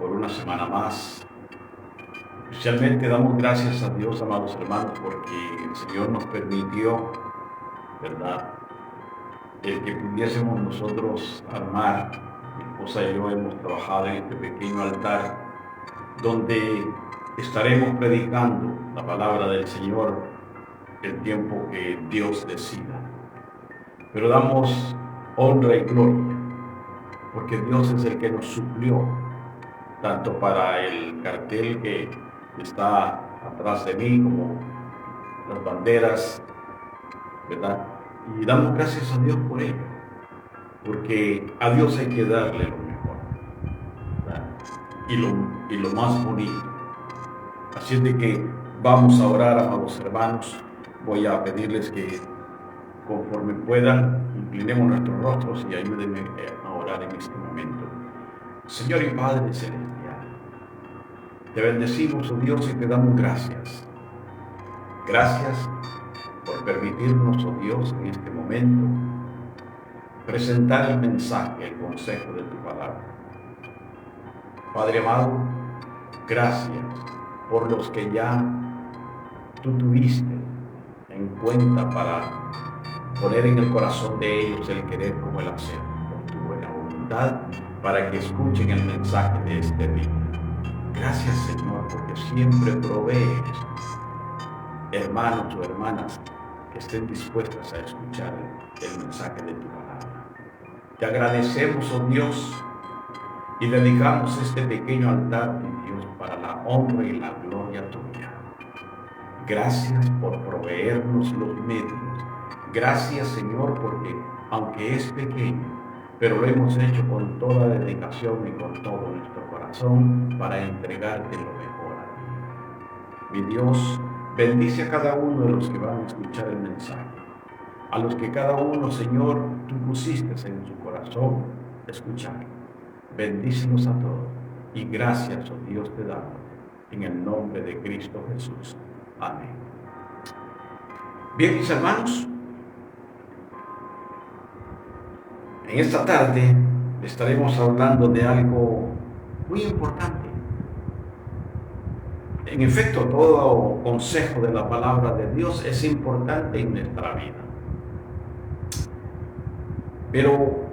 por una semana más. Especialmente damos gracias a Dios, amados hermanos, porque el Señor nos permitió, ¿verdad?, el que pudiésemos nosotros armar. Mi esposa y yo hemos trabajado en este pequeño altar donde estaremos predicando la palabra del Señor el tiempo que Dios decida. Pero damos honra y gloria porque Dios es el que nos suplió, tanto para el cartel que está atrás de mí como las banderas, ¿verdad? Y damos gracias a Dios por ello, porque a Dios hay que darle lo mejor, ¿verdad? Y lo más bonito. Así es de que vamos a orar, amados hermanos. Voy a pedirles que conforme puedan, inclinemos nuestros rostros y ayúdenme a orar en este momento. Señor y Padre Celestial, te bendecimos, oh Dios, y te damos gracias. Gracias por permitirnos, oh Dios, en este momento, presentar el mensaje, el consejo de tu palabra. Padre amado, gracias por los que ya tú tuviste en cuenta para poner en el corazón de ellos el querer como el hacer, por tu buena voluntad, para que escuchen el mensaje de este día. Gracias, Señor, porque siempre provees hermanos o hermanas que estén dispuestas a escuchar el mensaje de tu palabra. Te agradecemos, oh Dios, y dedicamos este pequeño altar, mi Dios, para la honra y la gloria tuya. Gracias por proveernos los medios. Gracias, Señor, porque aunque es pequeño, pero lo hemos hecho con toda dedicación y con todo nuestro corazón para entregarte lo mejor a ti. Mi Dios, bendice a cada uno de los que van a escuchar el mensaje, a los que cada uno, Señor, tú pusiste en su corazón escuchar. Bendícenos a todos y gracias, oh Dios, te damos en el nombre de Cristo Jesús. Amén. Bien, mis hermanos, en esta tarde estaremos hablando de algo muy importante. En efecto, todo consejo de la palabra de Dios es importante en nuestra vida. Pero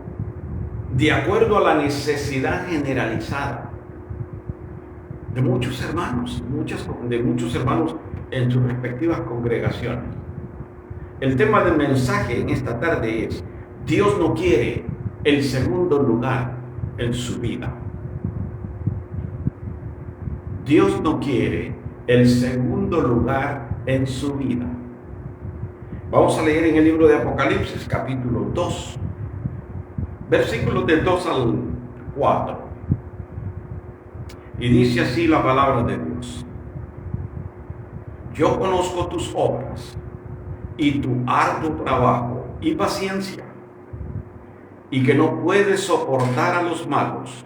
de acuerdo a la necesidad generalizada de muchos hermanos, en sus respectivas congregaciones, el tema del mensaje en esta tarde es: Dios no quiere el segundo lugar en su vida. Dios no quiere el segundo lugar en su vida. Vamos a leer en el libro de Apocalipsis, capítulo 2, versículos del 2 al 4. Y dice así la palabra de Dios: Yo conozco tus obras y tu arduo trabajo y paciencia, y que no puedes soportar a los malos,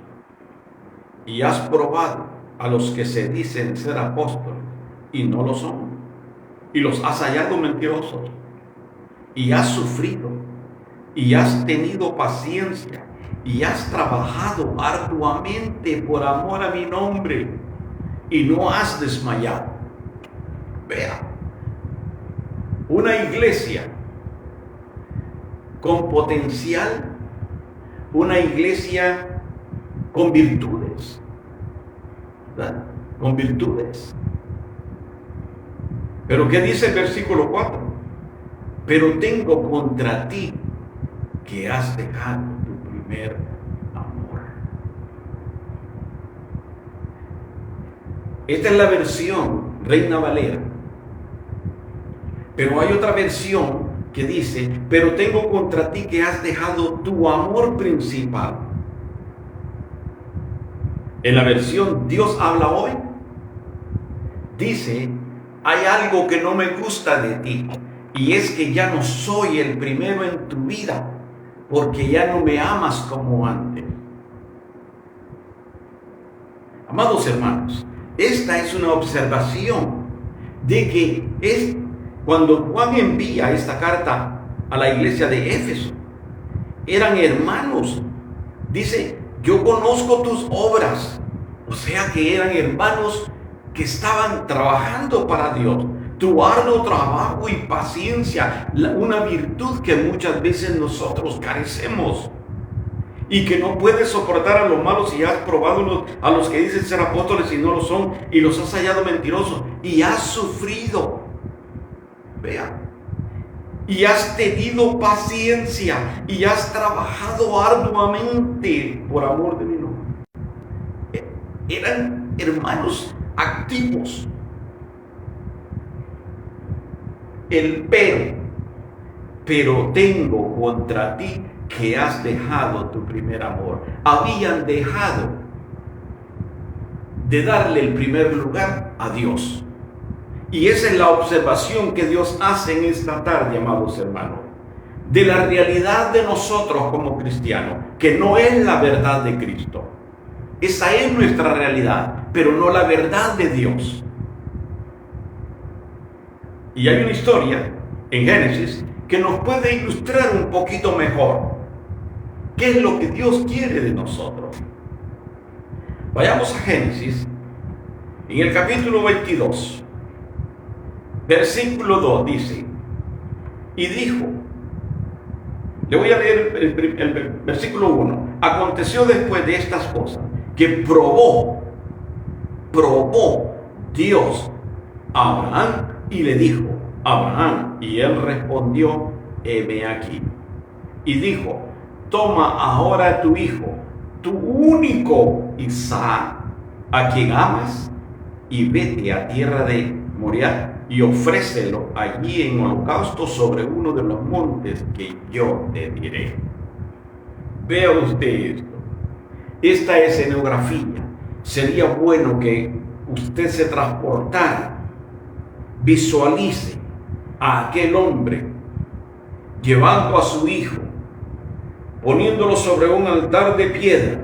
y has probado a los que se dicen ser apóstoles y no lo son, y los has hallado mentirosos, y has sufrido, y has tenido paciencia, y has trabajado arduamente por amor a mi nombre, y no has desmayado. Vea, una iglesia con potencial, una iglesia con virtudes, ¿verdad? Con virtudes. Pero ¿qué dice el versículo 4? Pero tengo contra ti que has dejado tu primer amor. Esta es la versión Reina Valera. Pero hay otra versión que dice: pero tengo contra ti que has dejado tu amor principal. En la versión Dios habla hoy, dice: hay algo que no me gusta de ti, y es que ya no soy el primero en tu vida, porque ya no me amas como antes. Amados hermanos, esta es una observación de que es cuando Juan envía esta carta a la iglesia de Éfeso, eran hermanos. Dice: yo conozco tus obras O sea que eran hermanos que estaban trabajando para Dios. Tu arduo trabajo y paciencia, una virtud que muchas veces nosotros carecemos y que no puedes soportar a los malos y has probado a los que dicen ser apóstoles y no lo son y los has hallado mentirosos y has sufrido. Vea. Y has tenido paciencia y has trabajado arduamente por amor de mi nombre. Eran hermanos activos. El pero tengo contra ti que has dejado tu primer amor. Habían dejado de darle el primer lugar a Dios. Y esa es la observación que Dios hace en esta tarde, amados hermanos, de la realidad de nosotros como cristianos, que no es la verdad de Cristo. Esa es nuestra realidad, pero no la verdad de Dios. Y hay una historia en Génesis que nos puede ilustrar un poquito mejor qué es lo que Dios quiere de nosotros. Vayamos a Génesis, en el capítulo 22, versículo 2 dice, y dijo, le voy a leer el versículo 1, aconteció después de estas cosas, que probó Dios a Abraham y le dijo, Abraham, y él respondió, heme aquí. Y dijo, toma ahora tu hijo, tu único Isaac, a quien amas, y vete a tierra de Moriah y ofrécelo allí en holocausto sobre uno de los montes que yo te diré. Vea usted esto. Esta escenografía, sería bueno que usted se transportara, visualice a aquel hombre llevando a su hijo, poniéndolo sobre un altar de piedra,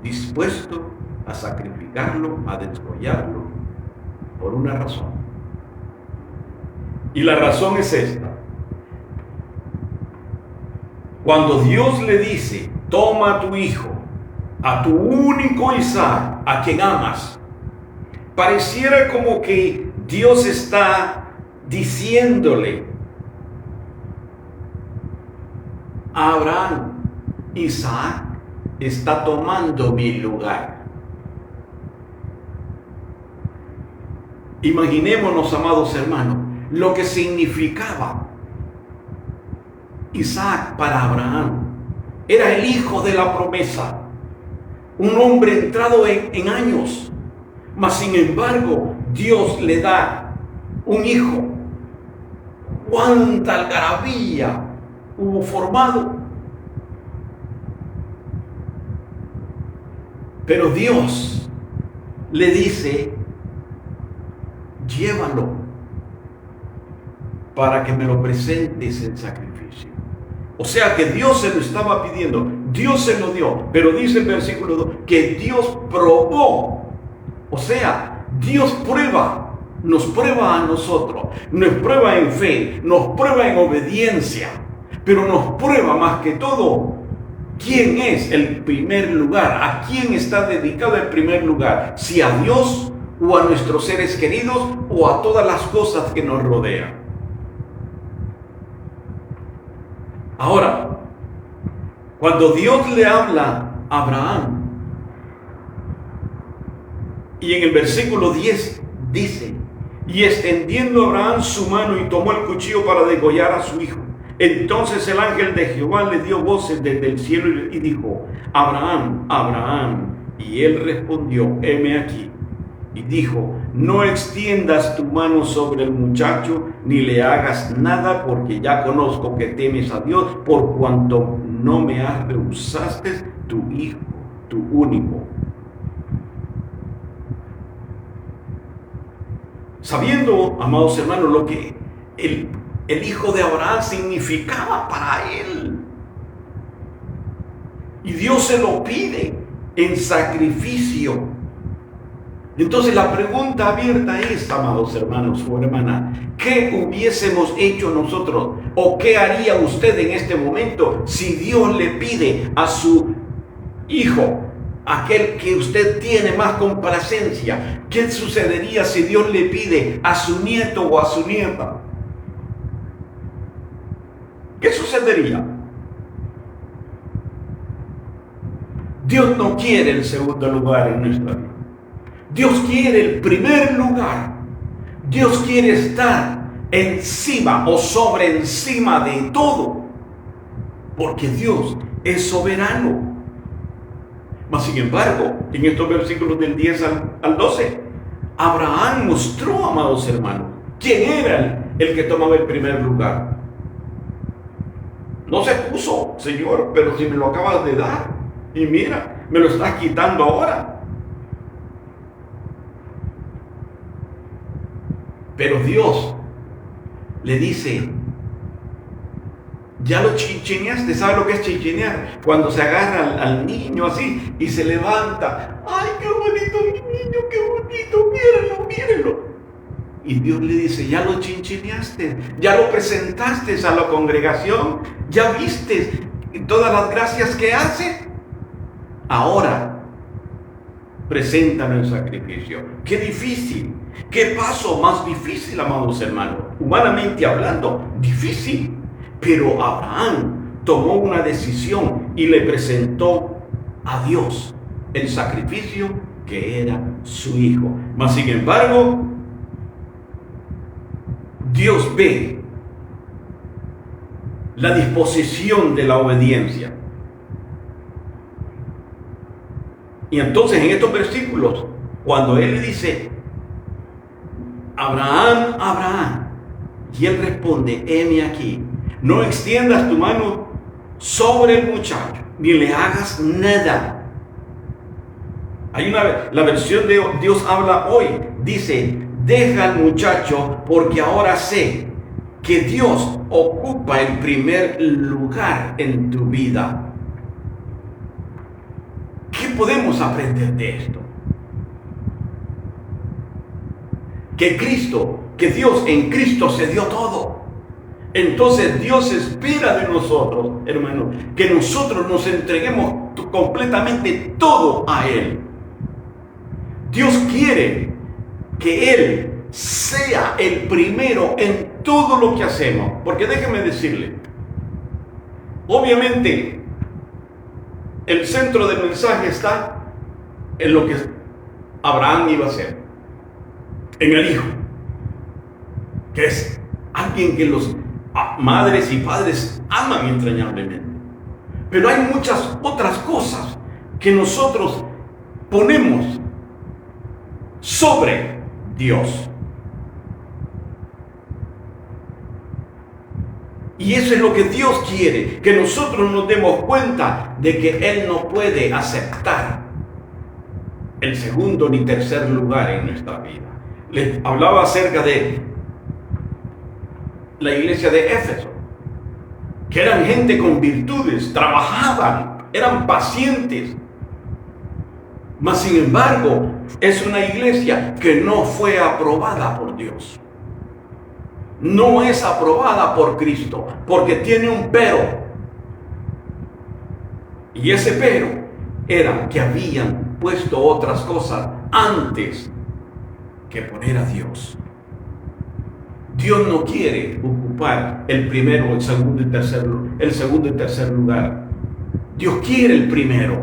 dispuesto a sacrificarlo, a desgollarlo, por una razón. Y la razón es esta. Cuando Dios le dice, toma a tu hijo, a tu único Isaac, a quien amas, pareciera como que Dios está diciéndole a Abraham, Isaac está tomando mi lugar. Imaginémonos, amados hermanos, lo que significaba Isaac para Abraham. Era el hijo de la promesa, un hombre entrado en años, mas sin embargo Dios le da un hijo. ¡Cuánta algarabía hubo formado! Pero Dios le dice, llévalo para que me lo presentes en sacrificio. O sea que Dios se lo estaba pidiendo, Dios se lo dio, pero dice el versículo 2 que Dios probó. O sea, Dios prueba, nos prueba a nosotros, nos prueba en fe, nos prueba en obediencia, pero nos prueba más que todo quién es el primer lugar, a quién está dedicado el primer lugar, si a Dios o a nuestros seres queridos o a todas las cosas que nos rodean. Ahora, cuando Dios le habla a Abraham, y en el versículo 10 dice, y extendiendo Abraham su mano y tomó el cuchillo para degollar a su hijo. Entonces el ángel de Jehová le dio voces desde el cielo y dijo, Abraham, Abraham. Y él respondió, heme aquí. Y dijo, no extiendas tu mano sobre el muchacho, ni le hagas nada, porque ya conozco que temes a Dios, por cuanto no me has rehusaste tu hijo, tu único. Sabiendo, amados hermanos, lo que el hijo de Abraham significaba para él, y Dios se lo pide en sacrificio. Entonces la pregunta abierta es, amados hermanos o hermanas, ¿qué hubiésemos hecho nosotros? ¿O qué haría usted en este momento si Dios le pide a su hijo, aquel que usted tiene más complacencia. ¿Qué sucedería si Dios le pide a su nieto o a su nieta? ¿Qué sucedería? Dios no quiere el segundo lugar en nuestra vida. Dios quiere el primer lugar. Dios quiere estar encima o sobre encima de todo, porque Dios es soberano. Mas sin embargo, en estos versículos del 10 al 12, Abraham mostró, amados hermanos, quién era el que tomaba el primer lugar. No se puso, Señor, pero si me lo acabas de dar, y mira, me lo estás quitando ahora. Pero Dios le dice, ya lo chinchineaste. ¿Sabe lo que es chinchinear? Cuando se agarra al niño así y se levanta. ¡Ay, qué bonito mi niño, qué bonito! ¡Mírenlo, mírenlo! Y Dios le dice, ya lo chinchineaste, ya lo presentaste a la congregación, ya viste todas las gracias que hace. Ahora, preséntalo en sacrificio. ¡Qué difícil! ¡Qué paso más difícil, amados hermanos! Humanamente hablando, difícil. Pero Abraham tomó una decisión y le presentó a Dios el sacrificio que era su hijo. Mas sin embargo, Dios ve la disposición de la obediencia. Y entonces en estos versículos, cuando él le dice, Abraham, Abraham, y él responde, heme aquí, no extiendas tu mano sobre el muchacho, ni le hagas nada. La versión de Dios habla hoy, dice, deja al muchacho porque ahora sé que Dios ocupa el primer lugar en tu vida. ¿Qué podemos aprender de esto? Que Dios en Cristo se dio todo. Entonces Dios espera de nosotros, hermanos, que nosotros nos entreguemos completamente todo a Él. Dios quiere que Él sea el primero en todo lo que hacemos. Porque déjeme decirle, obviamente, el centro del mensaje está en lo que Abraham iba a hacer, en el hijo, que es alguien que los madres y padres aman entrañablemente. Pero hay muchas otras cosas que nosotros ponemos sobre Dios. Y eso es lo que Dios quiere, que nosotros nos demos cuenta de que Él no puede aceptar el segundo ni tercer lugar en nuestra vida. Les hablaba acerca de la iglesia de Éfeso, que eran gente con virtudes, trabajaban, eran pacientes. Mas sin embargo, es una iglesia que no fue aprobada por Dios. No es aprobada por Cristo, porque tiene un pero. Y ese pero era que habían puesto otras cosas antes que poner a Dios. Dios no quiere ocupar el primero, el segundo y tercer lugar. Dios quiere el primero.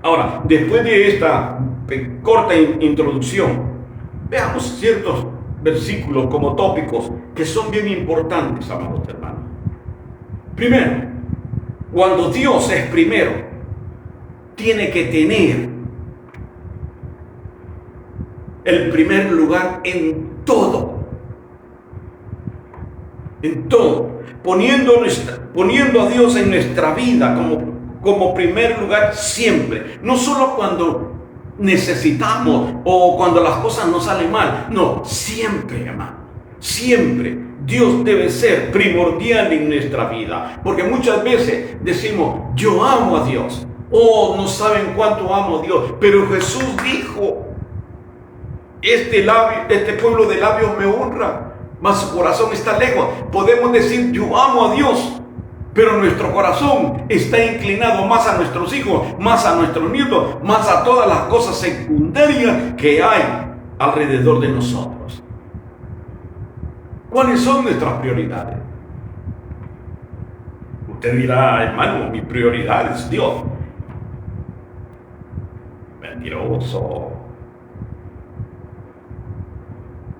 Ahora, después de esta corta introducción, veamos ciertos versículos como tópicos que son bien importantes, amados hermanos. Primero, cuando Dios es primero, tiene que tener el primer lugar en todo. En todo. Poniendo a Dios en nuestra vida como primer lugar siempre. No solo cuando necesitamos o cuando las cosas nos salen mal. No, siempre, hermano. Siempre. Dios debe ser primordial en nuestra vida. Porque muchas veces decimos, yo amo a Dios. Oh, no saben cuánto amo a Dios. Pero Jesús dijo, este pueblo de labios me honra, mas su corazón está lejos. Podemos decir, yo amo a Dios, pero nuestro corazón está inclinado más a nuestros hijos, más a nuestros nietos, más a todas las cosas secundarias que hay alrededor de nosotros. ¿Cuáles son nuestras prioridades? Usted dirá, hermano, mi prioridad es Dios. Mentiroso.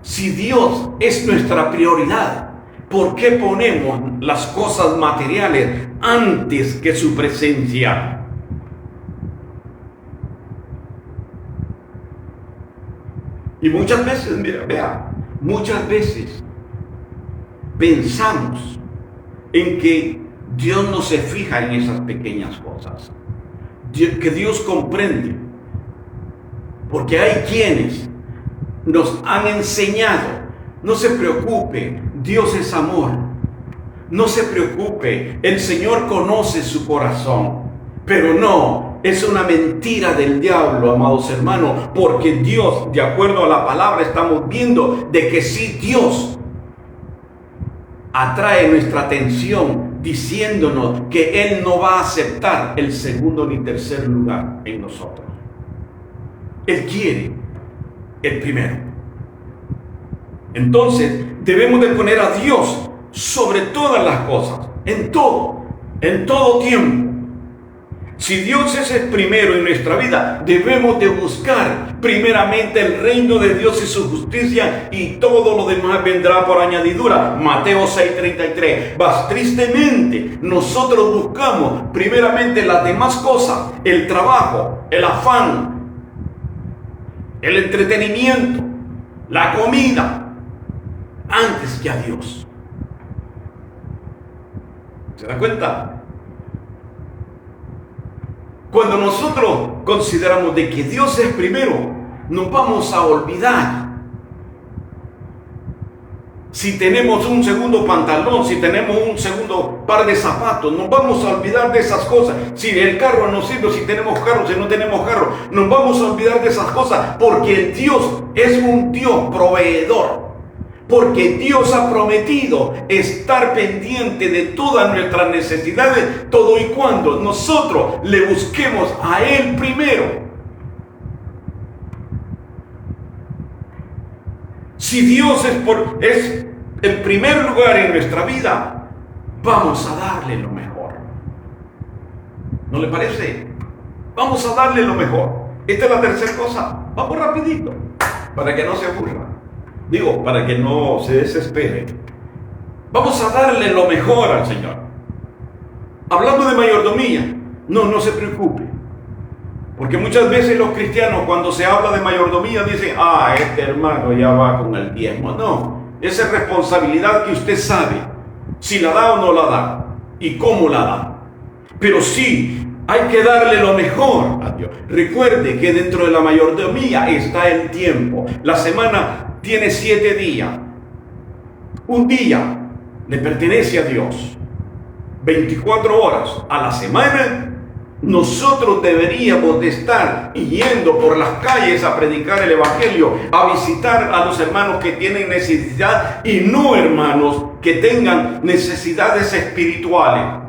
Si Dios es nuestra prioridad, ¿por qué ponemos las cosas materiales antes que su presencia? Y muchas veces, vea, muchas veces pensamos en que Dios no se fija en esas pequeñas cosas, que Dios comprende, porque hay quienes nos han enseñado: no se preocupe, Dios es amor, no se preocupe, el Señor conoce su corazón. Pero no, es una mentira del diablo, amados hermanos, porque Dios, de acuerdo a la palabra, estamos viendo de que sí, Dios atrae nuestra atención diciéndonos que Él no va a aceptar el segundo ni tercer lugar en nosotros. Él quiere el primero. Entonces debemos de poner a Dios sobre todas las cosas, en todo tiempo. Si Dios es el primero en nuestra vida, debemos de buscar primeramente el reino de Dios y su justicia, y todo lo demás vendrá por añadidura. Mateo 6:33. Mas tristemente nosotros buscamos primeramente las demás cosas: el trabajo, el afán, el entretenimiento, la comida, antes que a Dios. ¿Se da cuenta? Cuando nosotros consideramos de que Dios es primero, nos vamos a olvidar. Si tenemos un segundo pantalón, si tenemos un segundo par de zapatos, nos vamos a olvidar de esas cosas. Si el carro no sirve, si tenemos carro, si no tenemos carro, nos vamos a olvidar de esas cosas, porque Dios es un Dios proveedor. Porque Dios ha prometido estar pendiente de todas nuestras necesidades, todo y cuando nosotros le busquemos a Él primero. Si Dios es el primer lugar en nuestra vida, vamos a darle lo mejor. ¿No le parece? Vamos a darle lo mejor. Esta es la tercera cosa. Vamos rapidito, para que no se aburra. Digo, para que no se desespere. Vamos a darle lo mejor al Señor. Hablando de mayordomía, no se preocupe. Porque muchas veces los cristianos, cuando se habla de mayordomía, dicen: este hermano ya va con el diezmo. No, esa es responsabilidad que usted sabe si la da o no la da y cómo la da. Pero sí, hay que darle lo mejor a Dios. Recuerde que dentro de la mayordomía está el tiempo. La semana tiene 7 días. Un día le pertenece a Dios. 24 horas a la semana, nosotros deberíamos de estar yendo por las calles a predicar el evangelio, a visitar a los hermanos que tienen necesidad, y no hermanos que tengan necesidades espirituales.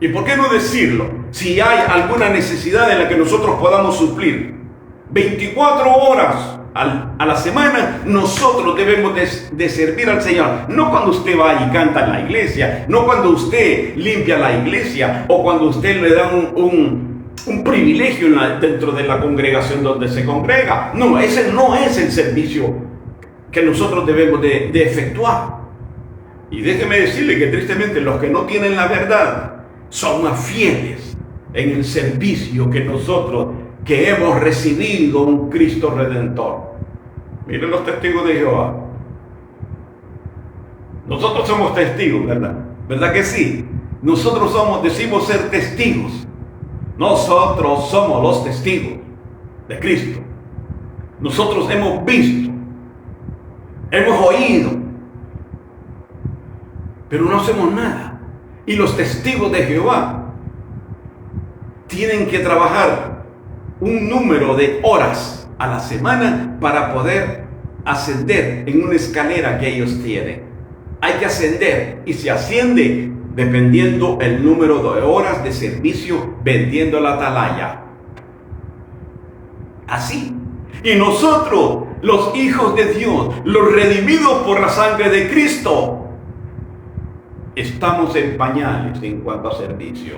¿Y por qué no decirlo? Si hay alguna necesidad en la que nosotros podamos suplir, 24 horas a la semana, nosotros debemos de servir al Señor. No cuando usted va y canta en la iglesia, no cuando usted limpia la iglesia, o cuando usted le da un privilegio dentro de la congregación donde se congrega. No, ese no es el servicio que nosotros debemos de efectuar. Y déjeme decirle que tristemente los que no tienen la verdad son más fieles en el servicio que nosotros, que hemos recibido un Cristo Redentor. Miren los testigos de Jehová. Nosotros somos testigos, ¿verdad? ¿Verdad que sí? Nosotros decimos ser testigos. Nosotros somos los testigos de Cristo. Nosotros hemos visto, hemos oído, pero no hacemos nada. Y los testigos de Jehová tienen que trabajar un número de horas a la semana para poder ascender en una escalera que ellos tienen. Hay que ascender, y se asciende dependiendo el número de horas de servicio vendiendo la atalaya. Así. Y nosotros, los hijos de Dios, los redimidos por la sangre de Cristo, estamos en pañales en cuanto a servicio.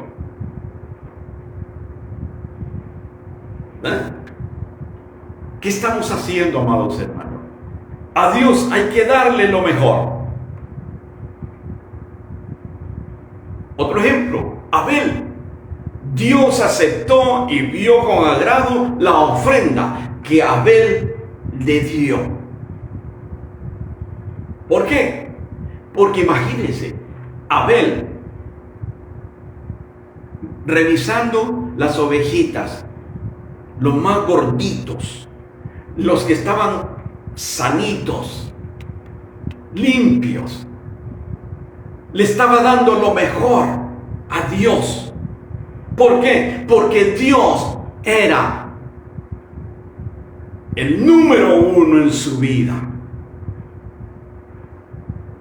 ¿Qué estamos haciendo, amados hermanos? A Dios hay que darle lo mejor. Otro ejemplo, Abel. Dios aceptó y vio con agrado la ofrenda que Abel le dio. ¿Por qué? Porque imagínense, Abel, revisando las ovejitas, los más gorditos, los que estaban sanitos, limpios, le estaba dando lo mejor a Dios. ¿Por qué? Porque Dios era el número uno en su vida.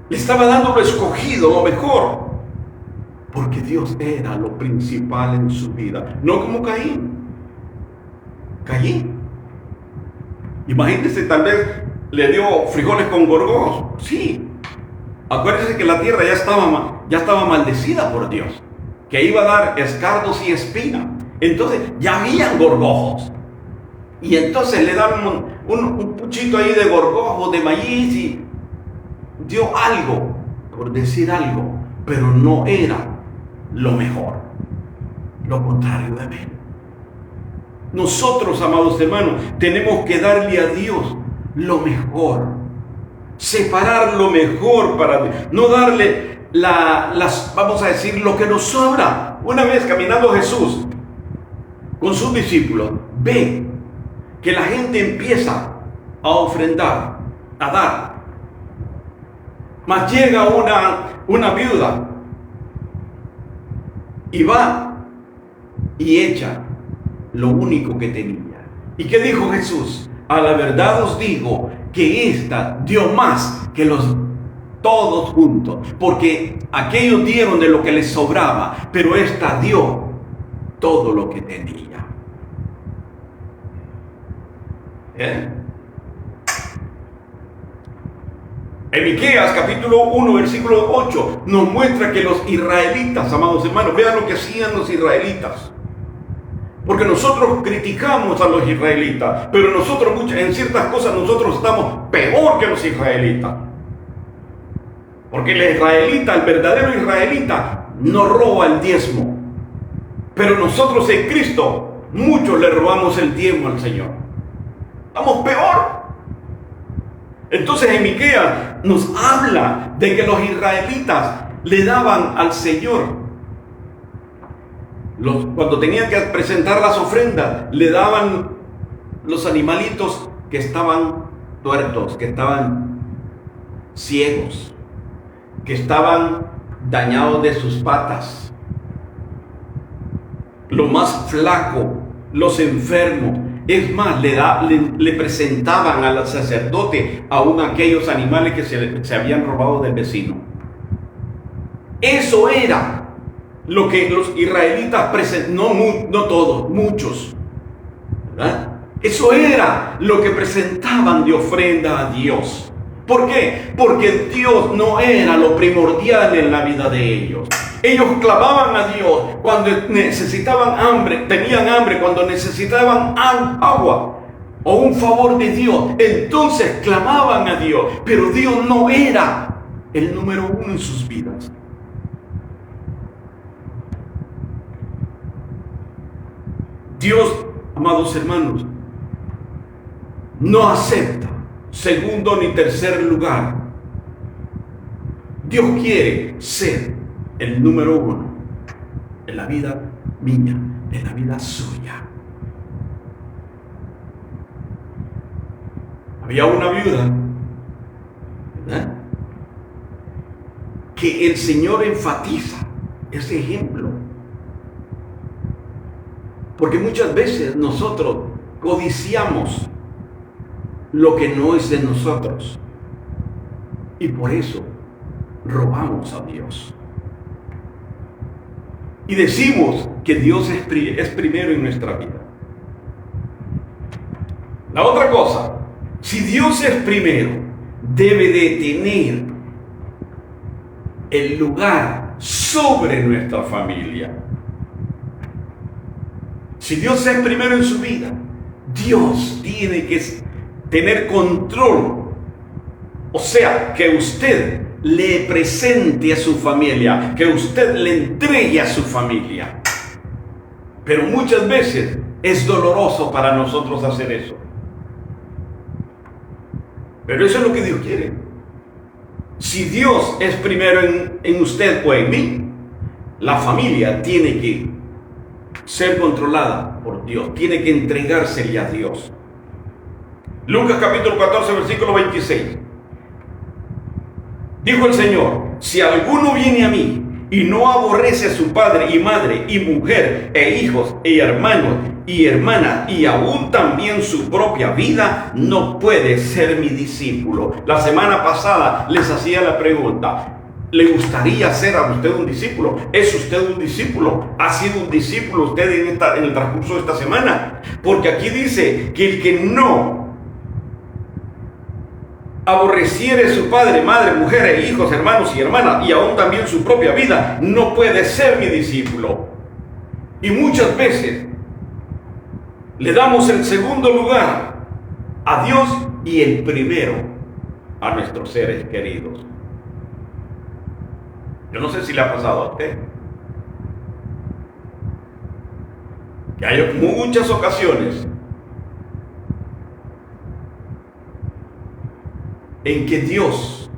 Le estaba dando lo escogido, lo mejor, porque Dios era lo principal en su vida. No como Caín. Imagínense, tal vez le dio frijoles con gorgojos. Sí. Acuérdense que la tierra ya estaba maldecida por Dios, que iba a dar escardos y espinas. Entonces ya habían gorgojos. Y entonces le daban un puchito ahí de gorgojos, de maíz, y dio algo, por decir algo, pero no era lo mejor. Lo contrario de Abel. Nosotros, amados hermanos, tenemos que darle a Dios lo mejor. Separar lo mejor para Dios. No darle vamos a decir, lo que nos sobra. Una vez caminando Jesús con sus discípulos, ve que la gente empieza a ofrendar, a dar. Mas llega una viuda y va y echa lo único que tenía. ¿Y qué dijo Jesús? A la verdad os digo que esta dio más que todos juntos, porque aquellos dieron de lo que les sobraba, pero esta dio todo lo que tenía. En Miqueas capítulo 1 versículo 8 nos muestra que los israelitas, amados hermanos, vean lo que hacían los israelitas. Porque nosotros criticamos a los israelitas, pero nosotros en ciertas cosas nosotros estamos peor que los israelitas. Porque el israelita, el verdadero israelita, no roba el diezmo. Pero nosotros en Cristo, muchos le robamos el diezmo al Señor. Estamos peor. Entonces en Miqueas nos habla de que los israelitas le daban al Señor. Cuando tenían que presentar las ofrendas, le daban los animalitos que estaban tuertos, que estaban ciegos, que estaban dañados de sus patas, lo más flaco, los enfermos. Es más, le presentaban al sacerdote aún aquellos animales que se habían robado del vecino. Eso era lo que los israelitas presentaban, no todos, muchos, ¿verdad? Eso era lo que presentaban de ofrenda a Dios. ¿Por qué? Porque Dios no era lo primordial en la vida de ellos. Ellos clamaban a Dios cuando necesitaban hambre, tenían hambre, cuando necesitaban agua o un favor de Dios. Entonces clamaban a Dios, pero Dios no era el número uno en sus vidas. Dios, amados hermanos, no acepta segundo ni tercer lugar. Dios quiere ser el número uno en la vida mía, en la vida suya. Había una viuda, ¿verdad?, que el Señor enfatiza ese ejemplo. Porque muchas veces nosotros codiciamos lo que no es de nosotros. Y por eso robamos a Dios. y decimos que Dios es primero en nuestra vida. La otra cosa, si Dios es primero, debe de tener el lugar sobre nuestra familia. Si Dios es primero en su vida, Dios tiene que tener control. O sea, que usted le presente a su familia, que usted le entregue a su familia. Pero muchas veces es doloroso para nosotros hacer eso. Pero eso es lo que Dios quiere. Si Dios es primero en usted o en mí, la familia tiene que ser controlada por Dios, tiene que entregársele a Dios. Lucas capítulo 14, versículo 26. Dijo el Señor: si alguno viene a mí y no aborrece a su padre y madre y mujer e hijos y hermanos y hermanas y aún también su propia vida, no puede ser mi discípulo. La semana pasada les hacía la pregunta: ¿le gustaría ser a usted un discípulo? ¿Es usted un discípulo? ¿Ha sido un discípulo usted en el transcurso de esta semana? Porque aquí dice que el que no aborreciere su padre, madre, mujer, hijos, hermanos y hermanas, y aún también su propia vida, no puede ser mi discípulo. Y muchas veces le damos el segundo lugar a Dios y el primero a nuestros seres queridos. Yo no sé si le ha pasado a usted, que hay muchas ocasiones en que Dios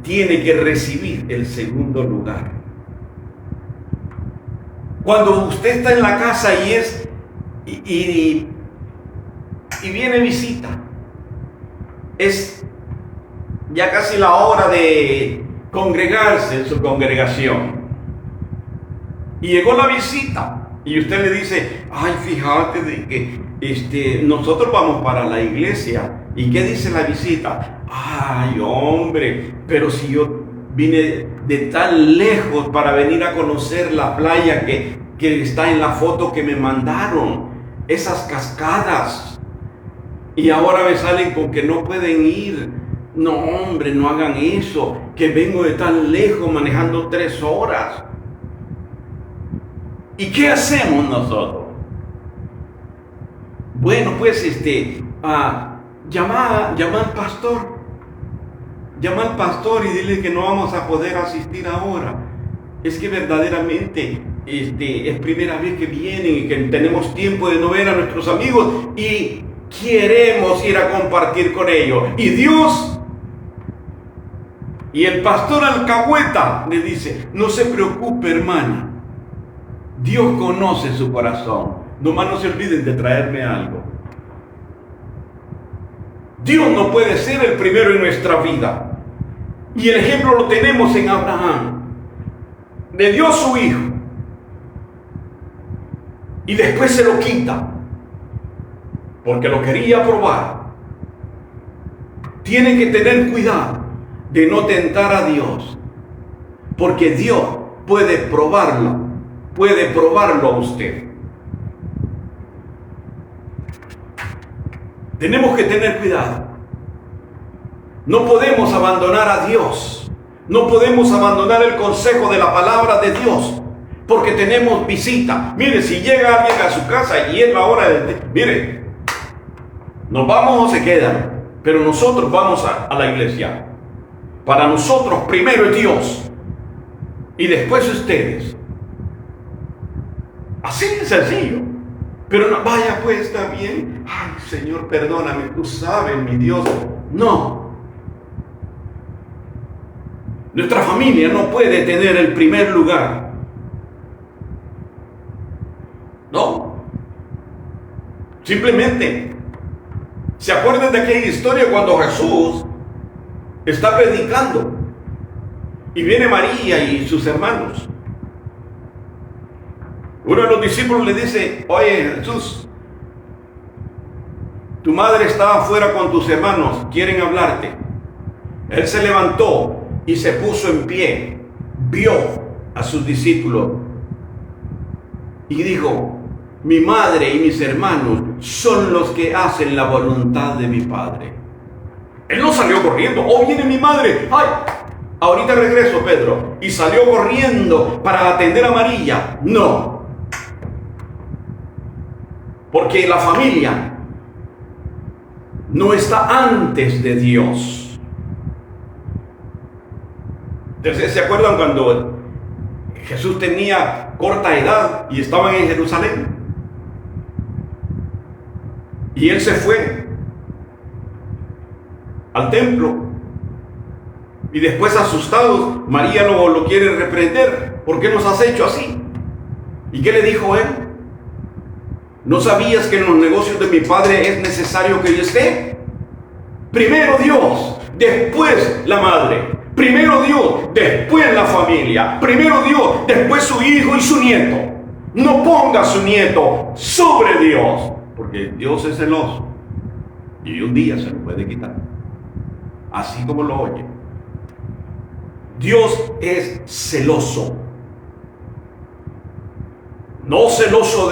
tiene que recibir el segundo lugar. Cuando usted está en la casa y viene visita, es ya casi la hora de congregarse en su congregación, y llegó la visita y usted le dice: ay, fíjate de que nosotros vamos para la iglesia. ¿Y qué dice la visita? Ay, hombre, pero si yo vine de tan lejos para venir a conocer la playa que está en la foto que me mandaron, esas cascadas, y ahora me salen con que no pueden ir. No, hombre, no hagan eso, que vengo de tan lejos manejando 3 horas. ¿Y qué hacemos nosotros? Bueno, pues llama al pastor. Llama al pastor y dile que no vamos a poder asistir ahora. Es que verdaderamente es primera vez que vienen y que tenemos tiempo de no ver a nuestros amigos y queremos ir a compartir con ellos. Y el pastor alcahueta le dice: no se preocupe, hermana, Dios conoce su corazón, nomás no se olviden de traerme algo. Dios no puede ser el primero en nuestra vida. Y el ejemplo lo tenemos en Abraham. Le dio a su hijo y después se lo quita porque lo quería probar. Tiene que tener cuidado de no tentar a Dios, porque Dios puede probarlo a usted. Tenemos que tener cuidado. No podemos abandonar a Dios. No podemos abandonar el consejo de la palabra de Dios, porque tenemos visita. Mire, si llega alguien a su casa y es la hora mire, nos vamos o se quedan, pero nosotros vamos a la iglesia. Para nosotros primero es Dios y después ustedes. Así de sencillo. Pero no, vaya pues, está bien. Ay, Señor, perdóname, tú sabes, mi Dios. No. Nuestra familia no puede tener el primer lugar. No. Simplemente, ¿se acuerdan de aquella historia cuando Jesús está predicando y viene María y sus hermanos? Uno de los discípulos le dice: oye, Jesús, tu madre está afuera con tus hermanos, quieren hablarte. Él se levantó y se puso en pie, vio a sus discípulos y dijo: mi madre y mis hermanos son los que hacen la voluntad de mi Padre. Él no salió corriendo: oh, viene mi madre, ay, ahorita regreso, Pedro, y salió corriendo para atender a María. No, porque la familia no está antes de Dios. Entonces, ¿se acuerdan cuando Jesús tenía corta edad y estaban en Jerusalén? Y él se fue al templo. Y después, asustados, María lo quiere reprender. ¿Por qué nos has hecho así? ¿Y qué le dijo él? ¿No sabías que en los negocios de mi Padre es necesario que yo esté? Primero Dios, después la madre. Primero Dios, después la familia. Primero Dios, después su hijo y su nieto. No ponga a su nieto sobre Dios, porque Dios es celoso y un día se lo puede quitar. Así como lo oye. Dios es celoso. No celoso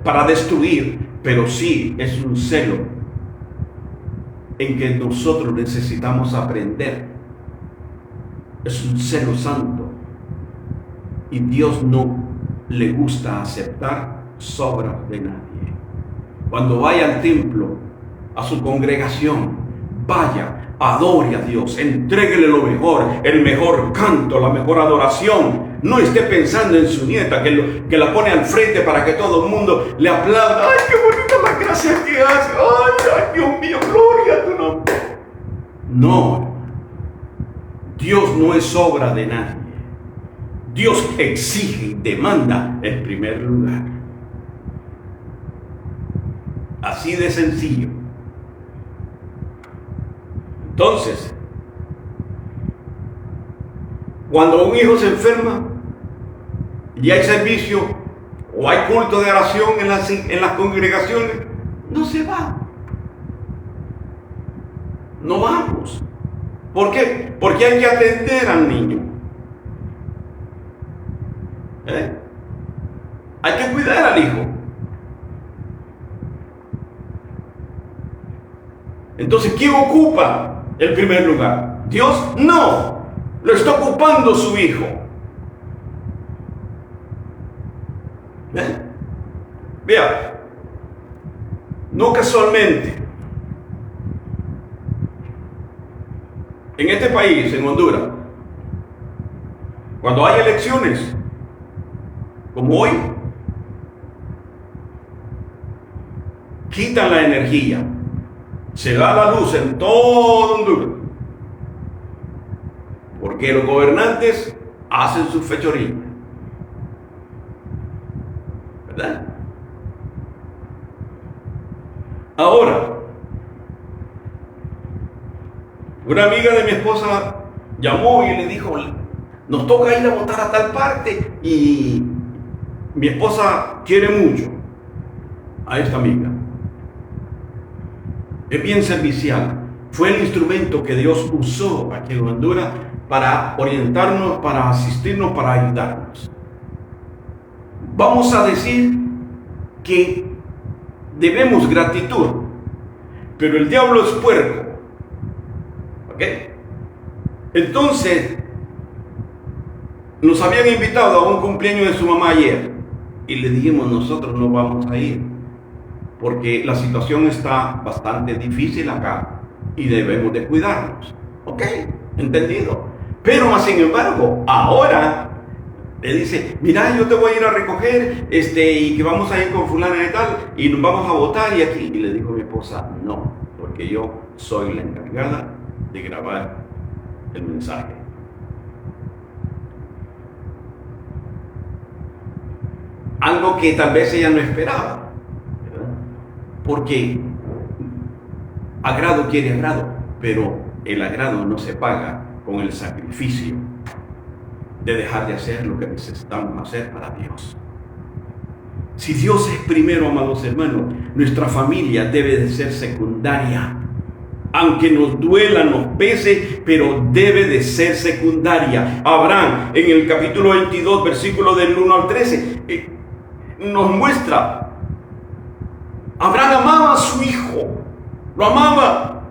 para destruir, pero sí es un celo en que nosotros necesitamos aprender. Es un celo santo. Y Dios no le gusta aceptar sobras de nadie. Cuando vaya al templo, a su congregación, vaya, adore a Dios, entréguele lo mejor, el mejor canto, la mejor adoración. No esté pensando en su nieta que la pone al frente para que todo el mundo le aplauda. ¡Ay, qué bonita la gracia que hace! ¡Ay, Dios mío, gloria a tu nombre! No, Dios no es obra de nadie. Dios exige y demanda el primer lugar. Así de sencillo. Entonces, cuando un hijo se enferma y hay servicio o hay culto de oración en las congregaciones, no se va. No vamos. ¿Por qué? Porque hay que atender al niño. Hay que cuidar al hijo. Entonces, ¿quién ocupa el primer lugar? ¿Dios? No, lo está ocupando su hijo. Vea, no casualmente, en este país, en Honduras, cuando hay elecciones, como hoy, quitan la energía, se da la luz en todo Honduras, porque los gobernantes hacen su fechoría, ¿verdad? Ahora, una amiga de mi esposa llamó y le dijo: nos toca ir a votar a tal parte, y mi esposa quiere mucho a esta amiga. Es bien servicial. Fue el instrumento que Dios usó aquí en Honduras para orientarnos, para asistirnos, para ayudarnos. Vamos a decir que debemos gratitud, pero el diablo es puerco. ¿Ok? Entonces, nos habían invitado a un cumpleaños de su mamá ayer y le dijimos: nosotros no vamos a ir porque la situación está bastante difícil acá y debemos de cuidarnos. ¿Ok? ¿Entendido? Pero más sin embargo, ahora le dice: mira, yo te voy a ir a recoger y que vamos a ir con fulana y tal y nos vamos a votar y aquí. Y le dijo mi esposa: no, porque yo soy la encargada de grabar el mensaje. Algo que tal vez ella no esperaba, ¿verdad? Porque agrado quiere agrado, pero el agrado no se paga con el sacrificio de dejar de hacer lo que necesitamos hacer para Dios. Si Dios es primero, amados hermanos, nuestra familia debe de ser secundaria. aunque nos duela, nos pese, pero debe de ser secundaria. Abraham, en el capítulo 22, versículo del 1 al 13, nos muestra, Abraham amaba a su hijo, lo amaba,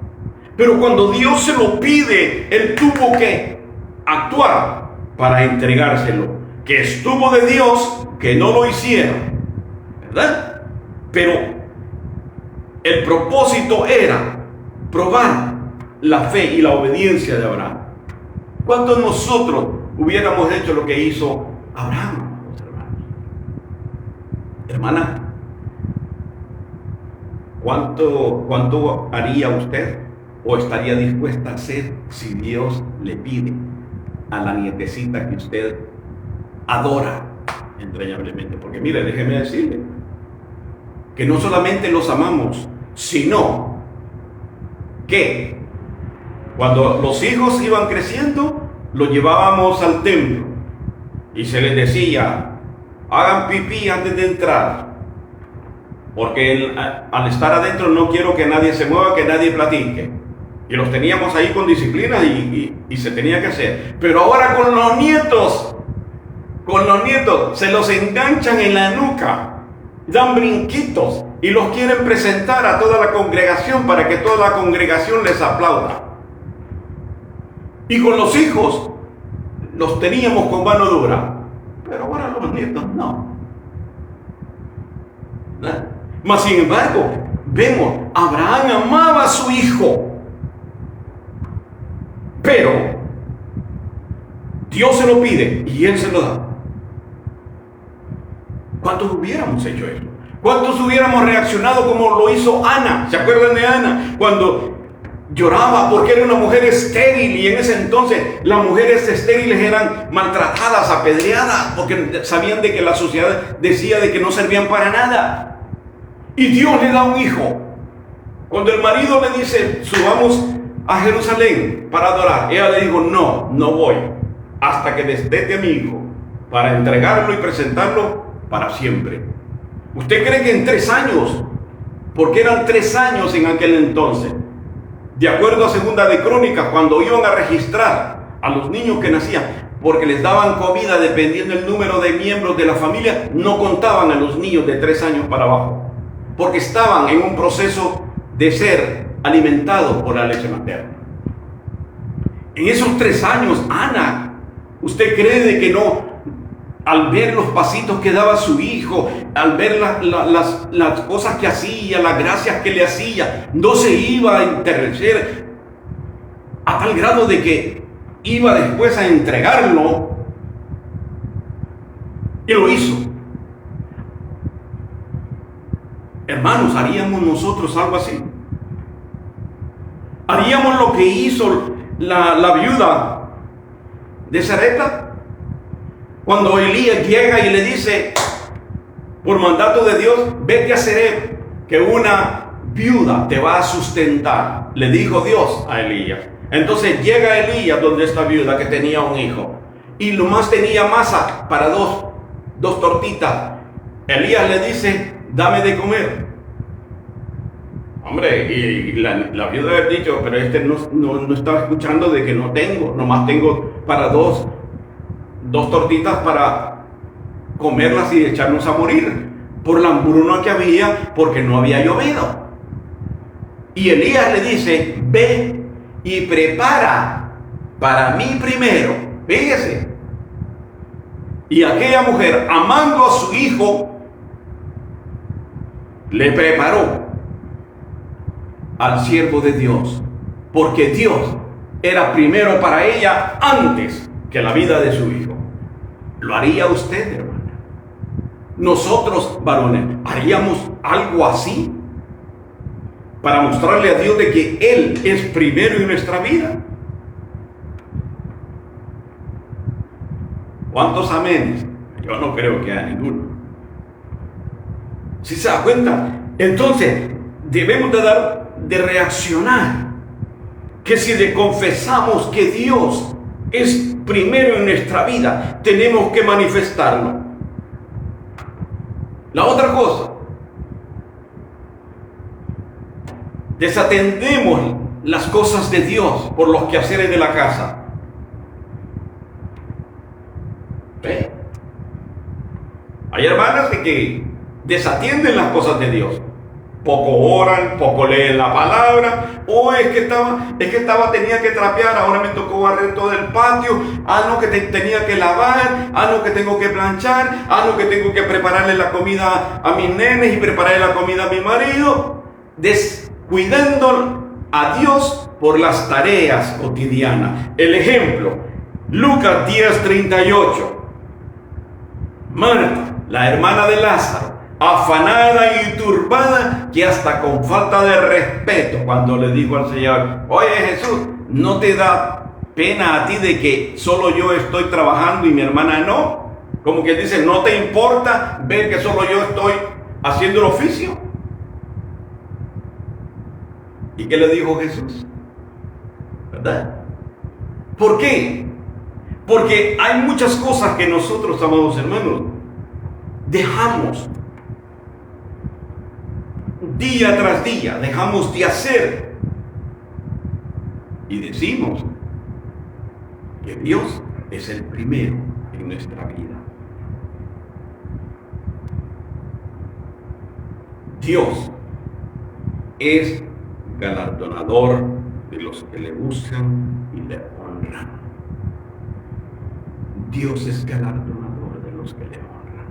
pero cuando Dios se lo pide, él tuvo que actuar para entregárselo, que estuvo de Dios que no lo hiciera, ¿verdad? Pero el propósito era probar la fe y la obediencia de Abraham. ¿Cuántos nosotros hubiéramos hecho lo que hizo Abraham, hermanos? Hermana, ¿cuánto haría usted o estaría dispuesta a hacer si Dios le pide a la nietecita que usted adora entrañablemente? Porque mire, déjeme decirle que no solamente los amamos, sino que cuando los hijos iban creciendo, los llevábamos al templo y se les decía, hagan pipí antes de entrar, porque al estar adentro no quiero que nadie se mueva, que nadie platique. Y los teníamos ahí con disciplina y se tenía que hacer. Pero ahora con los nietos se los enganchan en la nuca, dan brinquitos y los quieren presentar a toda la congregación para que toda la congregación les aplauda. Y con los hijos los teníamos con mano dura, pero ahora los nietos no. ¿Verdad? Mas sin embargo, vemos, Abraham amaba a su hijo, pero Dios se lo pide y él se lo da. ¿Cuántos hubiéramos hecho eso? ¿Cuántos hubiéramos reaccionado como lo hizo Ana? ¿Se acuerdan de Ana? Cuando lloraba porque era una mujer estéril, y en ese entonces las mujeres estériles eran maltratadas, apedreadas, porque sabían de que la sociedad decía de que no servían para nada. Y Dios le da un hijo. Cuando el marido le dice, subamos a Jerusalén para adorar, ella le dijo, no voy hasta que destete a mi hijo para entregarlo y presentarlo para siempre. ¿Usted cree que en 3 años? Porque eran 3 años en aquel entonces. De acuerdo a Segunda de Crónicas, cuando iban a registrar a los niños que nacían, porque les daban comida dependiendo del número de miembros de la familia, no contaban a los niños de 3 años para abajo, porque estaban en un proceso de ser alimentados por la leche materna. En esos 3 años, Ana, ¿usted cree de que no? Al ver los pasitos que daba su hijo, al ver las cosas que hacía, las gracias que le hacía, no se iba a enternecer a tal grado de que iba después a entregarlo, y lo hizo. Hermanos, ¿haríamos nosotros algo así? ¿Haríamos lo que hizo la viuda de Sarepta? Cuando Elías llega y le dice, por mandato de Dios, vete a Serep, que una viuda te va a sustentar, le dijo Dios a Elías. Entonces llega Elías donde esta viuda que tenía un hijo, y nomás tenía masa para dos tortitas. Elías le dice, dame de comer. Hombre, y la viuda había dicho, pero no estaba escuchando de que no tengo, nomás tengo para dos tortitas para comerlas y echarnos a morir por la hambruna que había, porque no había llovido. Y Elías le dice, ve y prepara para mí primero. Fíjese. Y aquella mujer, amando a su hijo, le preparó al siervo de Dios, porque Dios era primero para ella antes que la vida de su hijo. ¿Lo haría usted, hermana? Nosotros, varones, ¿haríamos algo así para mostrarle a Dios de que Él es primero en nuestra vida? ¿Cuántos amenes? Yo no creo que haya ninguno. ¿Sí se da cuenta? Entonces, debemos de reaccionar, que si le confesamos que Dios es primero en nuestra vida, tenemos que manifestarlo. La otra cosa, desatendemos las cosas de Dios, por los quehaceres de la casa. ¿Ve? Hay hermanas que desatienden las cosas de Dios. Poco oran, poco leen la palabra. Es que tenía que trapear, ahora me tocó barrer todo el patio. No, que tenía que lavar. No, que tengo que planchar. No, que tengo que prepararle la comida a mis nenes y prepararle la comida a mi marido. Descuidando a Dios por las tareas cotidianas. El ejemplo, Lucas 10:38. Marta, la hermana de Lázaro, afanada y turbada, que hasta con falta de respeto, cuando le dijo al Señor: oye Jesús, ¿no te da pena a ti de que solo yo estoy trabajando y mi hermana no? Como que dice, ¿no te importa ver que solo yo estoy haciendo el oficio? ¿Y qué le dijo Jesús? ¿Verdad? ¿Por qué? Porque hay muchas cosas que nosotros, amados hermanos, dejamos día tras día, dejamos de hacer. Y decimos que Dios es el primero en nuestra vida. Dios es galardonador de los que le buscan y le honran. Dios es galardonador de los que le honran.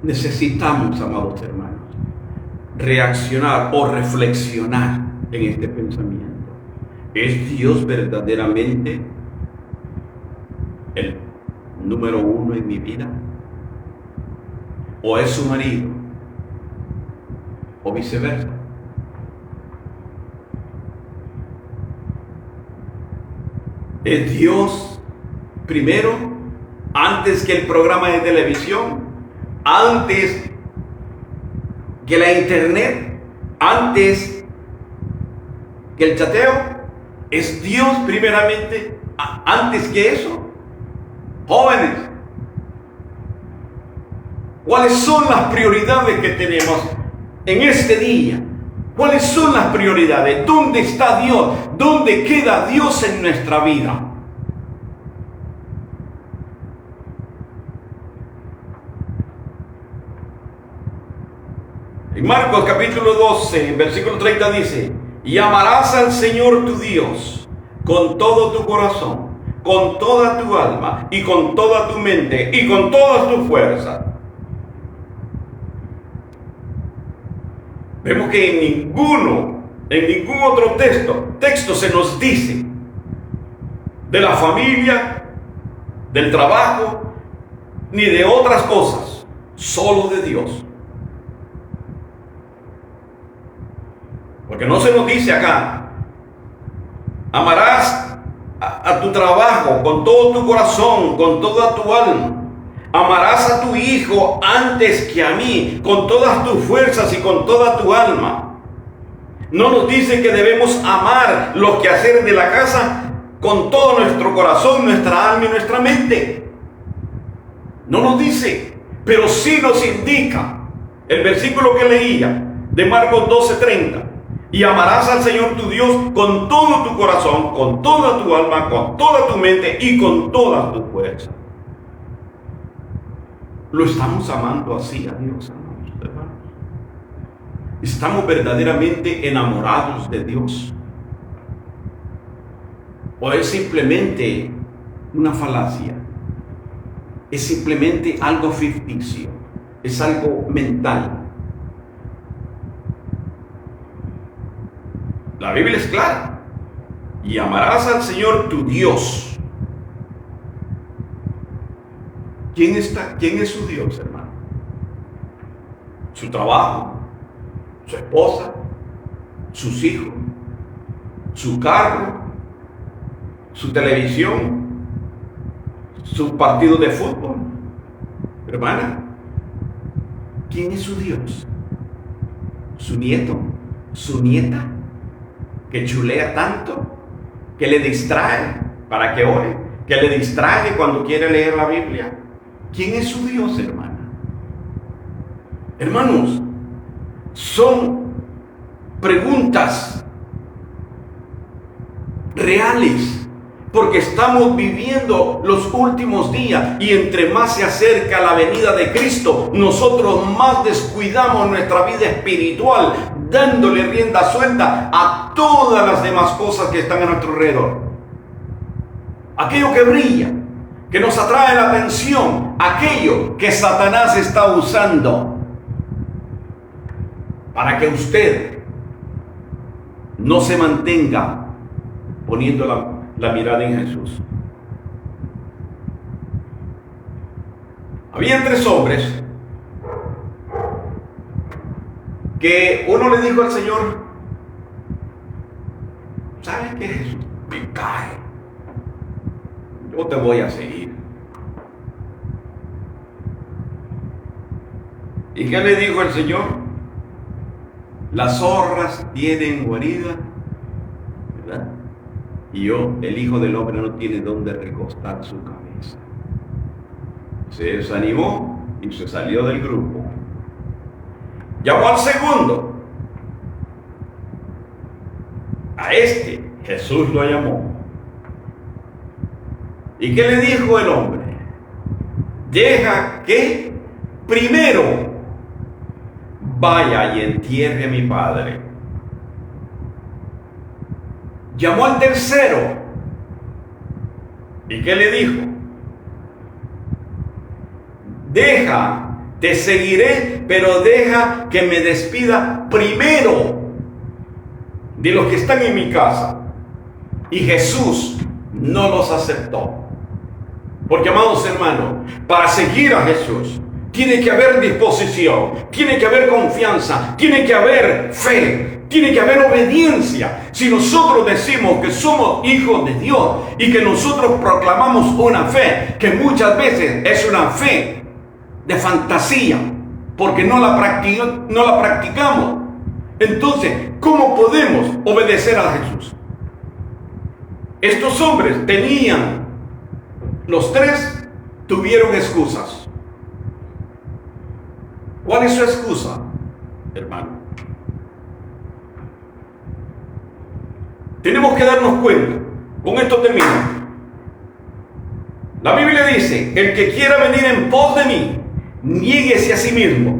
Necesitamos, amados hermanos, reaccionar o reflexionar en este pensamiento. ¿Es Dios verdaderamente el número uno en mi vida? ¿O es su marido? ¿O viceversa? ¿Es Dios primero, antes que el programa de televisión, antes que la internet, antes que el chateo? ¿Es Dios primeramente antes que eso? Jóvenes, ¿cuáles son las prioridades que tenemos en este día? ¿Cuáles son las prioridades? ¿Dónde está Dios? ¿Dónde queda Dios en nuestra vida? En Marcos capítulo 12, versículo 30 dice: y amarás al Señor tu Dios con todo tu corazón, con toda tu alma y con toda tu mente y con todas tus fuerzas. Vemos que en ningún otro texto se nos dice de la familia, del trabajo, ni de otras cosas, solo de Dios. Porque no se nos dice acá: amarás a tu trabajo con todo tu corazón, con toda tu alma. Amarás a tu hijo antes que a mí, con todas tus fuerzas y con toda tu alma. No nos dice que debemos amar los quehaceres de la casa con todo nuestro corazón, nuestra alma y nuestra mente. No nos dice, pero sí nos indica el versículo que leía de Marcos 12:30. Y amarás al Señor tu Dios con todo tu corazón, con toda tu alma, con toda tu mente y con todas tus fuerzas. ¿Lo estamos amando así a Dios, hermanos? ¿Estamos verdaderamente enamorados de Dios? ¿O es simplemente una falacia? ¿Es simplemente algo ficticio? ¿Es algo mental? La Biblia es clara. Y amarás al Señor tu Dios. ¿Quién es su Dios, hermano? Su trabajo, su esposa, sus hijos, su carro, su televisión, su partido de fútbol. Hermana, ¿quién es su Dios? ¿Su nieto? ¿Su nieta? Que chulea tanto, que le distrae para que ore, que le distrae cuando quiere leer la Biblia. ¿Quién es su Dios, hermana? Hermanos, son preguntas reales. Porque estamos viviendo los últimos días y entre más se acerca la venida de Cristo, nosotros más descuidamos nuestra vida espiritual, dándole rienda suelta a todas las demás cosas que están a nuestro alrededor. Aquello que brilla, que nos atrae la atención, aquello que Satanás está usando para que usted no se mantenga poniendo la mirada en Jesús. Había 3 hombres que uno le dijo al Señor: ¿sabes qué, Jesús? Me cae, yo te voy a seguir. ¿Y qué le dijo el Señor? Las zorras tienen guarida, ¿verdad? Y el Hijo del Hombre no tiene dónde recostar su cabeza. Se desanimó y se salió del grupo. Llamó al segundo. A este Jesús lo llamó. ¿Y qué le dijo el hombre? Deja que primero vaya y entierre a mi padre. Llamó al tercero. ¿Y qué le dijo? Deja, te seguiré, pero deja que me despida primero de los que están en mi casa. Y Jesús no los aceptó. Porque, amados hermanos, para seguir a Jesús tiene que haber disposición, tiene que haber confianza, tiene que haber fe, tiene que haber obediencia. Si nosotros decimos que somos hijos de Dios y que nosotros proclamamos una fe que muchas veces es una fe de fantasía, porque no la practicamos, entonces, ¿cómo podemos obedecer a Jesús? Estos hombres los 3 tuvieron excusas. ¿Cuál es su excusa, hermano? Tenemos que darnos cuenta. Con esto termino. La Biblia dice: el que quiera venir en pos de mí, niéguese a sí mismo.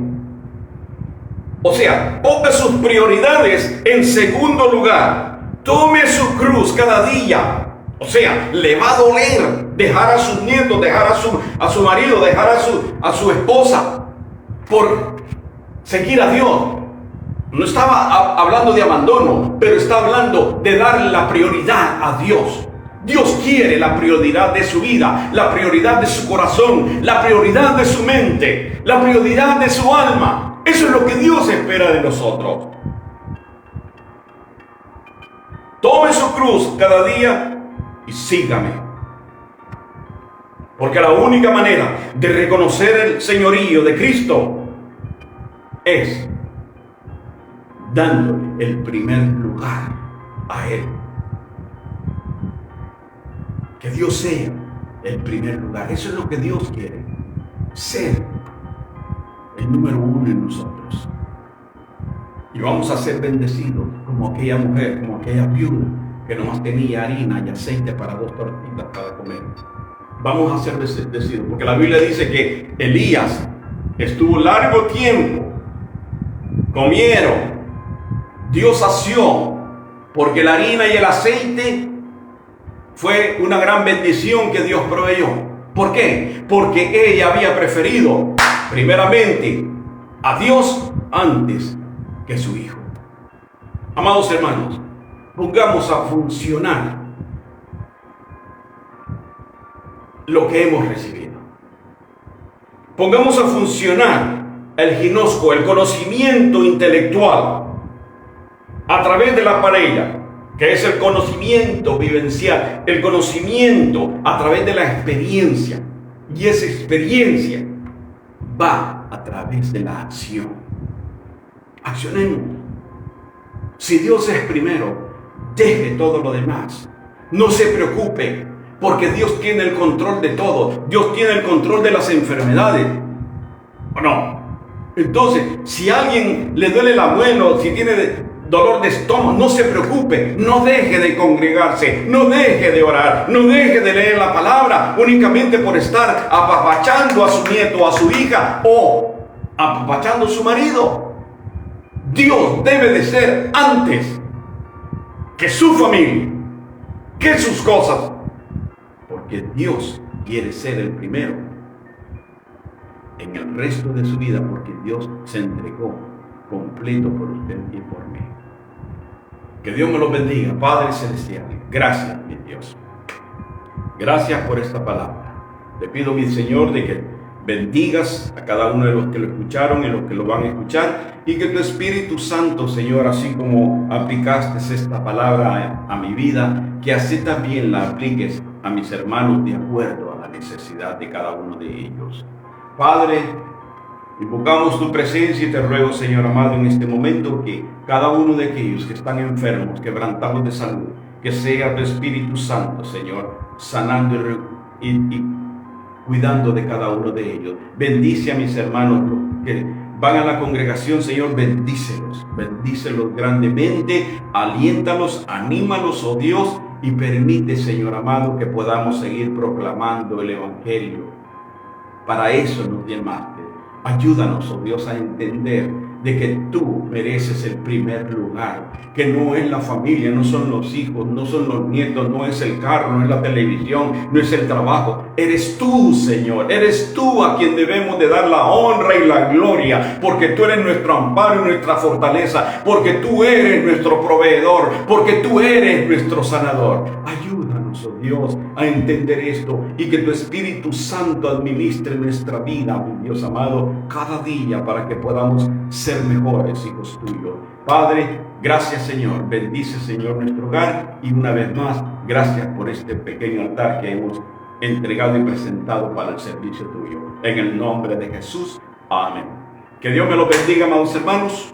O sea, ponga sus prioridades en segundo lugar. Tome su cruz cada día. O sea, le va a doler dejar a sus nietos, dejar a su marido, dejar a su esposa por seguir a Dios. No estaba hablando de abandono, pero está hablando de darle la prioridad a Dios. Dios quiere la prioridad de su vida, la prioridad de su corazón, la prioridad de su mente, la prioridad de su alma. Eso es lo que Dios espera de nosotros. Tome su cruz cada día y sígame. Porque la única manera de reconocer el señorío de Cristo es dándole el primer lugar a Él. Que Dios sea el primer lugar. Eso es lo que Dios quiere. Ser el número 1 en nosotros. Y vamos a ser bendecidos como aquella mujer, como aquella viuda que nomás tenía harina y aceite para 2 tortitas para comer. Vamos a ser bendecidos, porque la Biblia dice que Elías estuvo largo tiempo, comieron, Dios sació, porque la harina y el aceite fue una gran bendición que Dios proveyó. ¿Por qué? Porque ella había preferido primeramente a Dios antes que su hijo. Amados hermanos, pongamos a funcionar lo que hemos recibido. Pongamos a funcionar el ginosco, el conocimiento intelectual, a través de la pareja, que es el conocimiento vivencial, el conocimiento a través de la experiencia. Y esa experiencia va a través de la acción. Accionemos. Si Dios es primero, deje todo lo demás. No se preocupe, porque Dios tiene el control de todo. Dios tiene el control de las enfermedades. ¿O no? Entonces, si a alguien le duele la muela, si tiene dolor de estómago, no se preocupe, no deje de congregarse, no deje de orar, no deje de leer la palabra únicamente por estar apapachando a su nieto, a su hija o apapachando a su marido. Dios debe de ser antes que su familia, que sus cosas, porque Dios quiere ser el primero en el resto de su vida, porque Dios se entregó completo por usted y por mí. Que Dios me los bendiga, Padre Celestial. Gracias, mi Dios. Gracias por esta palabra. Te pido, mi Señor, de que bendigas a cada uno de los que lo escucharon y los que lo van a escuchar, y que tu Espíritu Santo, Señor, así como aplicaste esta palabra a mi vida, que así también la apliques a mis hermanos de acuerdo a la necesidad de cada uno de ellos. Padre, invocamos tu presencia y te ruego, Señor amado, en este momento que cada uno de aquellos que están enfermos, quebrantados de salud, que sea tu Espíritu Santo, Señor, sanando y cuidando de cada uno de ellos. Bendice a mis hermanos que van a la congregación, Señor, bendícelos grandemente, aliéntalos, anímalos, oh Dios, y permite, Señor amado, que podamos seguir proclamando el Evangelio. Para eso nos llamaste. Ayúdanos, oh Dios, a entender de que tú mereces el primer lugar, que no es la familia, no son los hijos, no son los nietos, no es el carro, no es la televisión, no es el trabajo. Eres tú, Señor, eres tú a quien debemos de dar la honra y la gloria, porque tú eres nuestro amparo y nuestra fortaleza, porque tú eres nuestro proveedor, porque tú eres nuestro sanador. Ayúdanos, oh Dios, a entender esto y que tu Espíritu Santo administre nuestra vida, mi Dios amado, cada día para que podamos ser mejores hijos tuyos. Padre, gracias, Señor. Bendice, Señor, nuestro hogar, y una vez más, gracias por este pequeño altar que hemos entregado y presentado para el servicio tuyo. En el nombre de Jesús. Amén. Que Dios me lo bendiga, amados hermanos.